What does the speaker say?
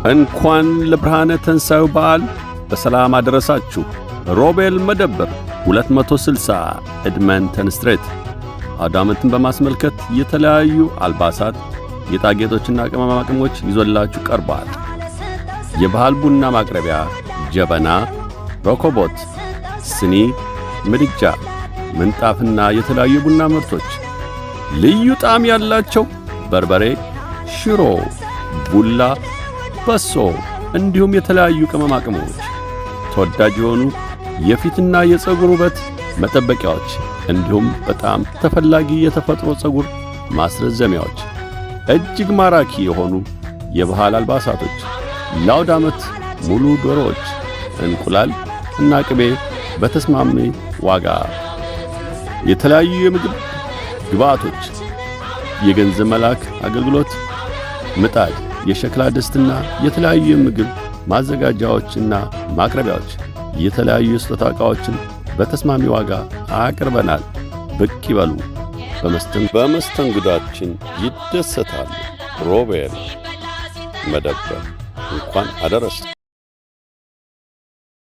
እንኳን ለብርሃነ ትንሣኤው በዓል በሰላም አደረሳችሁ። ሮቤል መደብር 260 ኤድመንተን ስትሬት አውደ ዓመትን በማስመልከት የተለያዩ አልባሳት፣ ጌጣጌጦችና ቅመማ ቅመሞች ይዞላችሁ ቀርቧል። የባህል ቡና ማቅረቢያ ጀበና፣ ረኮቦት፣ ስኒ፣ ምድጃ፣ ምንጣፍና የተለያዩ ቡና ምርቶች፣ ልዩ ጣዕም ያላቸው በርበሬ፣ ሽሮ፣ ቡላ፣ በሶ እንዲሁም የተለያዩ ቅመማ ቅመሞች፣ ተወዳጅ የሆኑ የፊትና የፀጉር ውበት መጠበቂያዎች እንዲሁም በጣም ተፈላጊ የተፈጥሮ ፀጉር ማስረዘሚያዎች፣ እጅግ ማራኪ የሆኑ የባህል አልባሳቶች፣ ለአውደ ዓመት ሙሉ ዶሮዎች፣ እንቁላል እና ቅቤ በተስማሚ ዋጋ፣ የተለያዩ የምግብ ግብአቶች፣ የገንዘብ መላክ አገልግሎት፣ ምጣድ፣ የሸክላ ድስትና የተለያዩ የምግብ ማዘጋጃዎችና ማቅረቢያዎች፣ የተለያዩ የስጦታ ዕቃዎችን በተስማሚ ዋጋ አቅርበናል። ብቅ ይበሉ። በመስተንግዷችን ይደሰታሉ። ሮቤል መደብር እንኳን አደረሰ።